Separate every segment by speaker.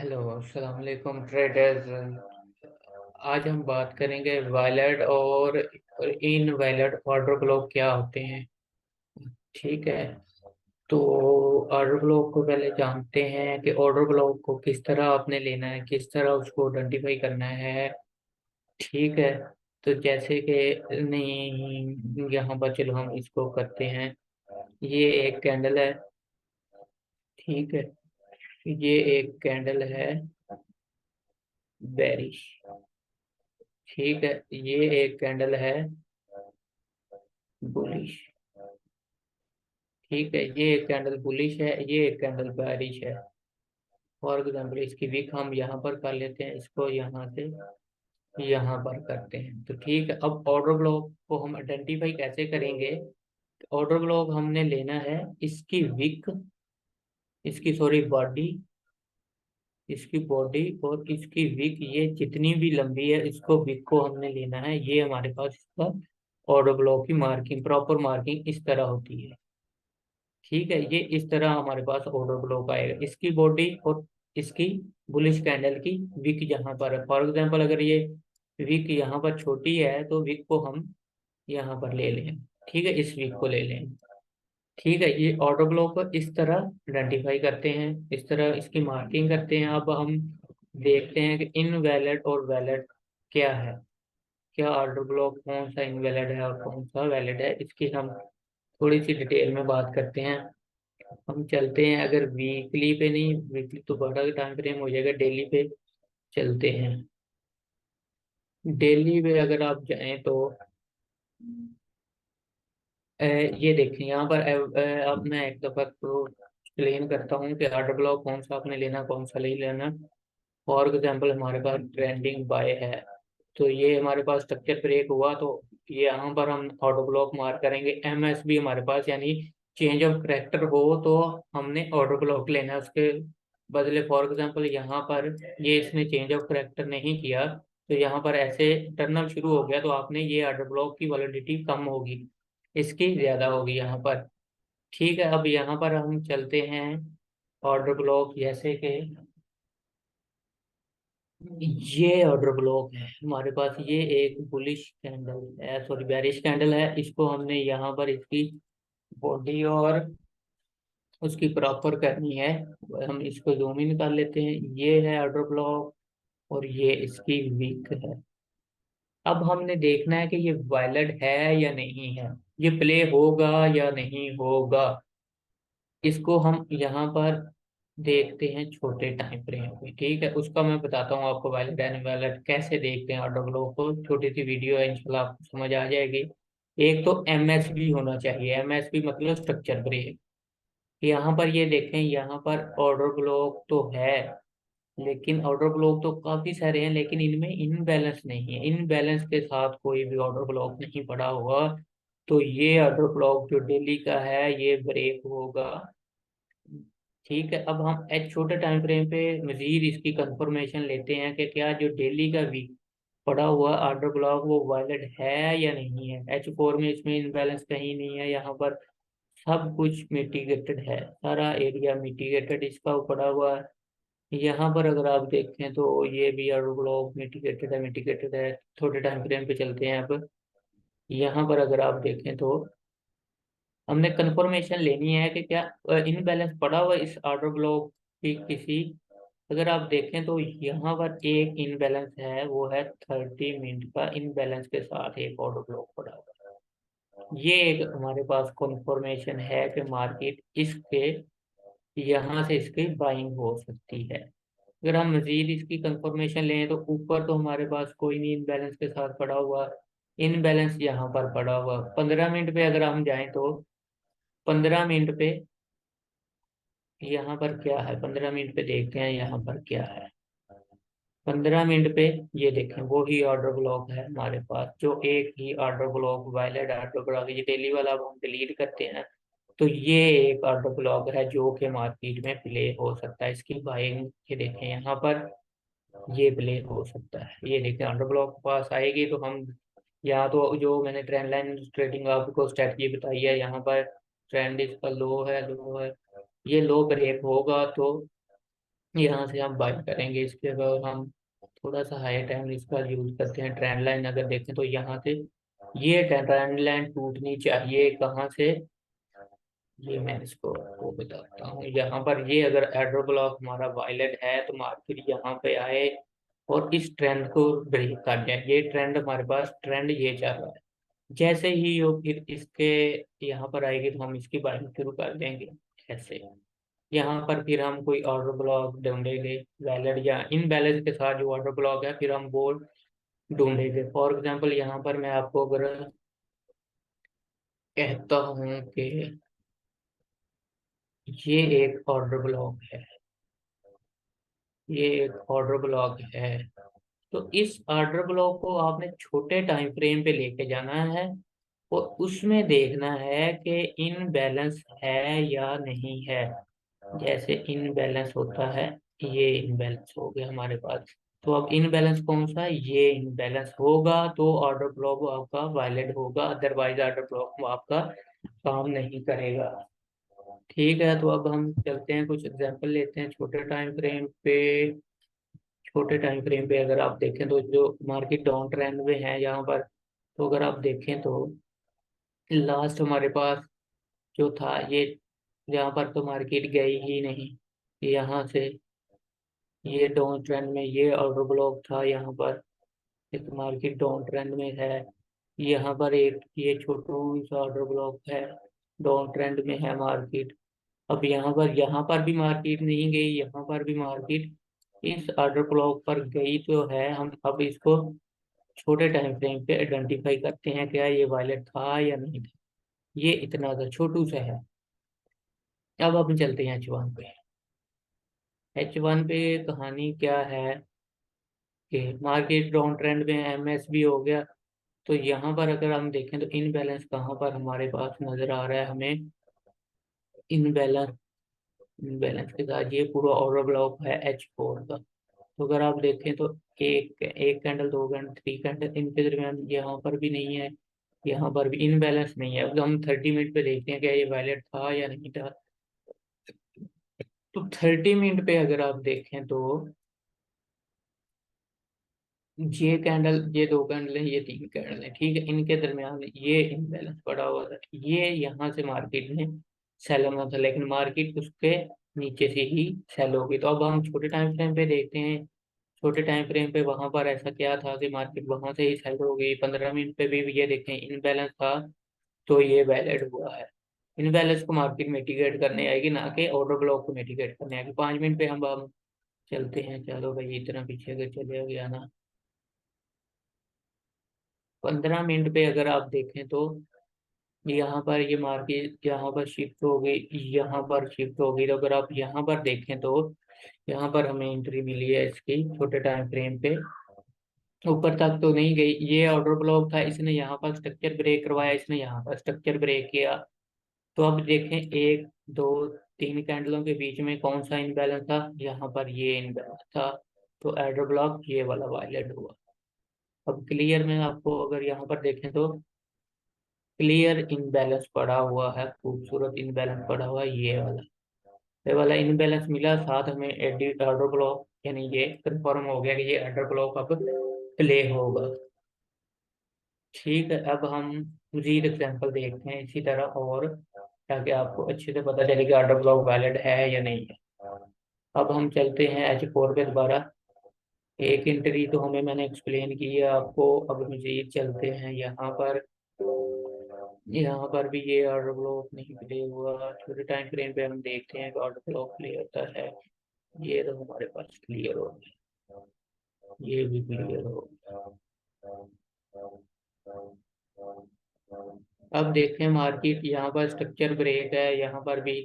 Speaker 1: Hello, अस्सलाम वालेकुम traders. आज हम बात करेंगे वैलिड और इनवैलिड ऑर्डर ब्लॉक क्या होते हैं। ठीक है। तो ऑर्डर ब्लॉक को पहले जानते हैं कि ऑर्डर ब्लॉक को किस तरह आपने लेना है, किस तरह उसको आइडेंटिफाई करना है। ठीक है। तो जैसे कि नहीं, यहाँ पर चलो हम इसको करते हैं। ये एक कैंडल है। ठीक है। ये एक कैंडल है बेरिश। ठीक है। ये एक कैंडल है बुलिश। ठीक है। ये एक कैंडल बुलिश है, ये एक कैंडल बेरिश है। फॉर एग्जाम्पल इसकी विक हम यहाँ पर कर लेते हैं, इसको यहाँ से यहाँ पर करते हैं। तो ठीक है, अब ऑर्डर ब्लॉक को हम आइडेंटिफाई कैसे करेंगे। ऑर्डर ब्लॉक हमने लेना है इसकी विक, इसकी सॉरी बॉडी, इसकी बॉडी और इसकी विक, ये जितनी भी लंबी है इसको विक को हमने लेना है। ये हमारे पास इसका ऑर्डर ब्लॉक की मार्किंग, प्रॉपर मार्किंग इस तरह होती है। ठीक है। ये इस तरह हमारे पास ऑर्डर ब्लॉक आएगा, इसकी बॉडी और इसकी बुलिश कैंडल की विक यहाँ पर है। फॉर एग्जांपल अगर ये विक यहाँ पर छोटी है तो विक को हम यहाँ पर ले लें। ठीक है, इस विक को ले लें। ठीक है। ये ऑर्डर ब्लॉक को इस तरह आइडेंटिफाई करते हैं, इस तरह इसकी मार्किंग करते हैं। अब हम देखते हैं कि इनवैलिड और वैलिड क्या है। क्या ऑर्डर ब्लॉक कौन सा इनवैलिड है और कौन सा वैलिड है, इसकी हम थोड़ी सी डिटेल में बात करते हैं। हम चलते हैं, अगर वीकली पे नहीं, वीकली तो बड़ा टाइम फ्रेम हो जाएगा, डेली पे चलते हैं। डेली पे अगर आप जाएं तो ये देखें यहाँ पर अब मैं एक दफा तो एक्सप्लेन करता हूँ कि ऑर्डर ब्लॉक कौन सा आपने लेना, कौन सा नहीं लेना। फॉर एग्जाम्पल हमारे पास ट्रेंडिंग बाय है, तो ये हमारे पास स्ट्रक्चर ब्रेक हुआ तो ये यहाँ पर हम ऑर्डर ब्लॉक मार्क करेंगे। एमएसबी हमारे पास यानी चेंज ऑफ करेक्टर हो तो हमने ऑर्डर ब्लॉक लेना है उसके बदले। फॉर एग्जाम्पल यहाँ पर ये इसने चेंज ऑफ करेक्टर नहीं किया तो यहाँ पर ऐसे टर्नल शुरू हो गया तो आपने ये ऑर्डर ब्लॉक की वैलिडिटी कम होगी, इसकी ज्यादा होगी यहाँ पर। ठीक है। अब यहाँ पर हम चलते हैं ऑर्डर ब्लॉक, जैसे कि ये ऑर्डर ब्लॉक है हमारे पास, ये एक बुलिश कैंडल है, सॉरी बेरिश कैंडल है। इसको हमने यहाँ पर इसकी बॉडी और उसकी प्रॉपर करनी है। हम इसको जूम इन कर लेते हैं। ये है ऑर्डर ब्लॉक और ये इसकी वीक है। अब हमने देखना है कि ये वैलिड है या नहीं है, ये प्ले होगा या नहीं होगा। इसको हम यहाँ पर देखते हैं छोटे टाइम फ्रेम पे। ठीक है, उसका मैं बताता हूँ आपको वैलिड एंड वैलिड कैसे देखते हैं ऑर्डर ब्लॉक को। छोटी सी वीडियो है, इंशाल्लाह आपको समझ आ जाएगी। एक तो एमएसबी होना चाहिए, एमएसबी मतलब स्ट्रक्चर ब्रेक। यहाँ पर ये देखें, यहाँ पर ऑर्डर ब्लॉक तो है, लेकिन ऑर्डर ब्लॉक तो काफी सारे हैं लेकिन इनमें इनबैलेंस नहीं है। इनबैलेंस के साथ कोई भी ऑर्डर ब्लॉक नहीं पड़ा होगा, तो ये ऑर्डर ब्लॉक जो डेली का है ये ब्रेक होगा। ठीक है। अब हम एक छोटे टाइम फ्रेम पे मजीद इसकी कंफर्मेशन लेते हैं कि क्या जो डेली का वीक पड़ा हुआ ऑर्डर ब्लॉक वो वैलिड है या नहीं है। H4 में इसमें इनबैलेंस कहीं नहीं है, यहाँ पर सब कुछ मिटिगेटेड है, सारा एरिया मिटिगेटेड इसका पड़ा हुआ है। यहाँ पर अगर आप देखें तो ये भी ऑर्डर ब्लॉक मिटिगेटेड है, मिटिगेटेड है। छोटे टाइम फ्रेम पे चलते हैं अब। यहाँ पर अगर आप देखें तो हमने कंफर्मेशन लेनी है कि क्या इनबैलेंस पड़ा हुआ इस ऑर्डर ब्लॉक की किसी। अगर आप देखें तो यहाँ पर एक इनबैलेंस है, वो है 30 मिनट का इनबैलेंस के साथ एक ऑर्डर ब्लॉक पड़ा हुआ है। ये एक हमारे पास कंफर्मेशन है कि मार्केट इसके यहाँ से इसकी बाइंग हो सकती है। अगर हम मजीद इसकी कंफर्मेशन लें तो ऊपर तो हमारे पास कोई नहीं इनबैलेंस के साथ पड़ा हुआ, इनबैलेंस यहाँ पर पड़ा हुआ। 15 मिनट पे अगर हम जाएं तो 15 मिनट पे यहाँ पर क्या है, 15 मिनट पे देखते हैं यहाँ पर क्या है। 15 मिनट पे ये देखें, वो ही ऑर्डर ब्लॉक है हमारे पास, जो एक ही order block valid order block, ये डेली वाला अब हम डिलीट करते हैं। तो ये एक ऑर्डर ब्लॉक है जो कि मार्केट में प्ले हो सकता है, इसकी बाइंग ये देखें यहाँ पर ये प्ले हो सकता है। ये देखें ऑर्डर ब्लॉक पास आएगी तो हम, या तो जो मैंने ट्रेंड लाइन ट्रेडिंग आपको स्ट्रेटजी बताई है, यहाँ पर ट्रेंड इसका लो है, लो है, ये लो ब्रेक होगा तो यहाँ से हम बाई करेंगे। इसके अगर हम थोड़ा सा हाई टाइम इसका यूज करते हैं, ट्रेंड लाइन अगर देखें तो यहाँ से ये ट्रेंड लाइन टूटनी चाहिए कहाँ से, ये मैं इसको आपको बताता हूँ। यहाँ पर ये अगर एड्रो ब्लॉक हमारा वायलेट है तो मार्केट यहाँ पे आए और इस ट्रेंड को ब्रेक कर जाए। ये ट्रेंड हमारे पास ट्रेंड ये चल रहा है, जैसे ही वो फिर इसके यहाँ पर आएगी तो हम इसकी बाइंग शुरू कर देंगे। ऐसे यहाँ पर फिर हम कोई ऑर्डर ब्लॉक ढूंढेंगे वैलिड या इनबैलेंस के साथ, जो ऑर्डर ब्लॉक है फिर हम वो ढूंढेंगे। फॉर एग्जांपल यहाँ पर मैं आपको अगर कहता हूँ कि ये एक ऑर्डर ब्लॉक है, ये एक ऑर्डर ब्लॉक है, तो इस ऑर्डर ब्लॉक को आपने छोटे टाइम फ्रेम पे लेके जाना है और उसमें देखना है कि इन बैलेंस है या नहीं है। जैसे इन बैलेंस होता है, ये इन बैलेंस हो गया हमारे पास। तो अब इन बैलेंस कौन सा है, ये इन बैलेंस होगा तो ऑर्डर ब्लॉक आपका वायलेट होगा, अदरवाइज ऑर्डर ब्लॉक आपका काम नहीं करेगा। ठीक है, तो अब हम चलते हैं कुछ एग्जांपल लेते हैं छोटे टाइम फ्रेम पे। छोटे टाइम फ्रेम पे अगर आप देखें तो जो मार्केट डाउन ट्रेंड में है यहाँ पर, तो अगर आप देखें तो लास्ट हमारे पास जो था ये, यहाँ पर तो मार्केट गई ही नहीं। यहाँ से ये डाउन ट्रेंड में ये ऑर्डर ब्लॉक था, यहाँ पर एक मार्केट डाउन ट्रेंड में है। यहाँ पर एक ये छोटू सा ऑर्डर ब्लॉक है, डाउन ट्रेंड में है मार्केट। अब यहाँ पर भी मार्केट नहीं गई, यहाँ पर भी मार्केट इस ऑर्डर ब्लॉक पर गई तो है। हम अब इसको छोटे टाइम फ्रेम पे आइडेंटिफाई करते हैं, क्या ये वायलेट था या नहीं था। ये इतना सा छोटू सा है। अब हम चलते हैं H1 पे। H1 पे कहानी क्या है कि मार्केट डाउन ट्रेंड में MSB हो गया। तो यहाँ पर अगर हम देखें तो इन बैलेंस कहाँ पर हमारे पास नजर आ रहा है हमें, इन बैलेंस, इन बैलेंस के साथ ये पूरा ऑर्डर ब्लॉक है H4 का। तो अगर आप देखें तो एक एक कैंडल, दो कैंडल, थ्री कैंडल, इनके दरमियान यहाँ पर भी नहीं है, यहाँ पर भी इन बैलेंस नहीं है। अब हम 30 मिनट पे देखते हैं क्या ये वैलिड था या नहीं था। तो 30 मिनट पे अगर आप देखें तो ये कैंडल, ये दो कैंडल है, ये तीन कैंडल है, ठीक है, इनके दरमियान ये इम्बैलेंस पड़ा हुआ था। ये यहाँ से मार्केट में सेल होना था, लेकिन मार्केट उसके नीचे से ही सेल हो गई। तो अब हम छोटे टाइम फ्रेम पे देखते हैं। छोटे टाइम फ्रेम पे वहां पर ऐसा क्या था कि मार्केट वहां से ही सेल हो गई। 15 मिनट पे भी ये देखें इनबैलेंस था, तो ये वैलिड हुआ है। इनबैलेंस को मार्केट मिटिगेट करने आएगी, ना कि ऑर्डर ब्लॉक को मिटिगेट करने आएगी। 5 मिनट पे हम चलते हैं। चलो भाई, इतना पीछे अगर चले गया ना। 15 मिनट पे अगर आप देखें तो यहाँ पर ये मार्केट यहाँ पर शिफ्ट हो गई, यहाँ पर शिफ्ट हो गई। तो अगर आप यहाँ पर देखें तो यहाँ पर हमें एंट्री मिली है इसकी छोटे टाइम फ्रेम पे। ऊपर तक तो नहीं गई, ये ऑर्डर ब्लॉक था, इसने यहाँ पर स्ट्रक्चर ब्रेक करवाया, इसने यहाँ पर स्ट्रक्चर ब्रेक किया। तो अब देखें एक, दो, तीन कैंडलों के बीच में कौन सा इनबैलेंस था, यहाँ पर ये इनबैलेंस था। तो एडर ब्लॉक ये वाला वायलेट हुआ। अब क्लियर में आपको अगर यहाँ पर देखें तो क्लियर इनबैलेंस पड़ा हुआ है, खूबसूरत इनबैलेंस पड़ा हुआ है, ये वाला इनबैलेंस मिला। साथ हमें एडिट ऑर्डर ब्लॉक, यानी ये कंफर्म हो गया कि ये ऑर्डर ब्लॉक अब प्ले होगा। ठीक है, अब हम मजीद एग्जांपल देखते हैं इसी तरह, और ताकि आपको अच्छे से पता चले कि ऑर्डर ब्लॉक वैलिड है या नहीं है। अब हम चलते हैं H4 पे दोबारा। एक एंट्री तो हमें मैंने एक्सप्लेन की है आपको। अब मजीद चलते हैं यहाँ पर। यहाँ पर भी ये ऑर्डर ब्लॉक नहीं प्ले हुआ। छोटे टाइम फ्रेम पे हम देखते हैं कि ऑर्डर ब्लॉक प्ले होता है। ये तो हमारे पास क्लियर हो गया, ये भी क्लियर हो गया। अब देखते हैं मार्केट, यहाँ पर स्ट्रक्चर ब्रेक है, यहाँ पर भी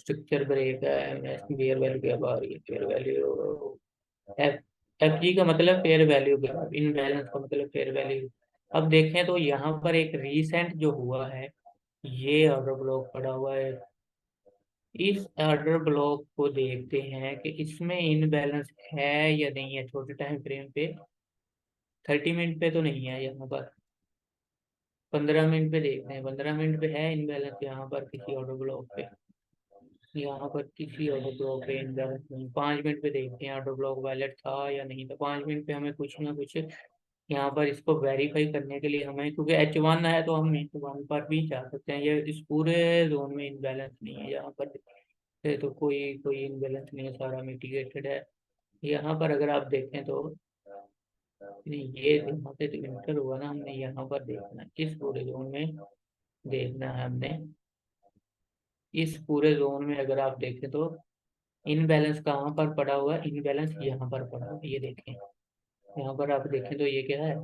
Speaker 1: स्ट्रक्चर ब्रेक है। फेयर वैल्यू क्या आ रही है, fair value F, F G का मतलब fair value graph, in balance का मतलब फेयर वैल्यू। अब देखें तो यहाँ पर एक रीसेंट जो हुआ है, ये ऑर्डर ब्लॉक पड़ा हुआ है। इस ऑर्डर ब्लॉक को देखते हैं कि इसमें इन बैलेंस है या नहीं है। छोटे टाइम फ्रेम पे 30 मिनट पे तो नहीं है यहाँ पर। 15 मिनट पे देखते हैं, 15 मिनट पे है इन बैलेंस यहाँ पर किसी ऑर्डर ब्लॉक पे। यहाँ पर किसी ऑर्डर ब्लॉक पे इनवैलिड नहीं, 5 मिनट पे देखते हैं ऑर्डर ब्लॉक वैलिड था या नहीं था। 5 मिनट पे हमें कुछ ना कुछ यहाँ पर इसको वेरीफाई करने के लिए हमें, क्योंकि H1 है तो हम H1 पर भी जा सकते हैं। ये इस पूरे जोन में इनबैलेंस नहीं है यहाँ पर, ये तो कोई कोई इनबैलेंस नहीं है, सारा मिटिगेटेड है। यहाँ पर अगर आप देखें तो नहीं, ये यहाँ पे तो इंटर हुआ ना, हमने यहाँ पर देखना है, इस पूरे जोन में देखना है हमने। इस पूरे जोन में अगर आप देखें तो इनबैलेंस कहाँ पर पड़ा हुआ है, इनबैलेंस यहाँ पर पड़ा हुआ है, ये देखें। यहाँ पर आप देखें तो ये क्या है,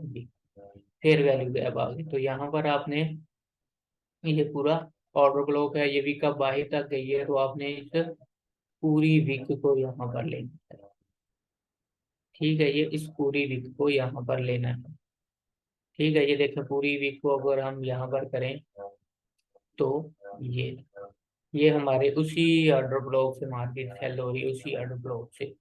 Speaker 1: फेयर वैल्यू गैप आ गई। तो यहाँ पर आपने, ये पूरा ऑर्डर ब्लॉक है, ये वीक का बाहर तक गई है, तो आपने इस पूरी वीक को यहाँ पर लेना है। ठीक है, ये इस पूरी वीक को यहाँ पर लेना है। ठीक है, ये देखें पूरी वीक को अगर हम यहाँ पर करें तो ये हमारे उसी ऑर्डर ब्लॉक से मार्केट सेल हो रही है, उसी ऑर्डर ब्लॉक से।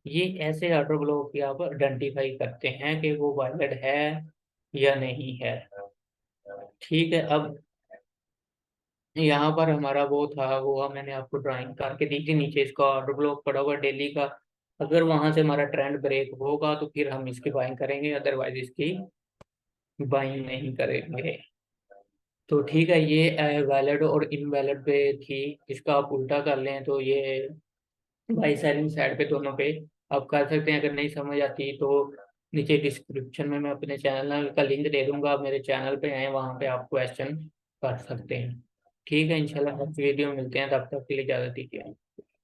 Speaker 1: ये ऐसे ऑर्डर ब्लॉक यहाँ पर आइडेंटिफाई करते हैं कि वो वैलिड है या नहीं है। ठीक है, अब यहाँ पर हमारा वो था, वो मैंने आपको ड्राइंग करके दी थी, नीचे इसका ऑर्डर ब्लॉक पड़ा हुआ डेली का। अगर वहां से हमारा ट्रेंड ब्रेक होगा तो फिर हम इसकी बाइंग करेंगे, अदरवाइज इसकी बाइंग नहीं करेंगे। तो ठीक है, ये वैलिड और इनवैलिड पे थी। इसका आप उल्टा कर लें तो ये बाई सेलिंग साइड पे, दोनों पे आप कर सकते हैं। अगर नहीं समझ आती तो नीचे डिस्क्रिप्शन में मैं अपने चैनल का लिंक दे दूंगा, आप मेरे चैनल पे आए, वहां पे आप क्वेश्चन कर सकते हैं। ठीक है, इंशाल्लाह नेक्स्ट वीडियो में मिलते हैं, तब तक के लिए इजाजत दीजिए।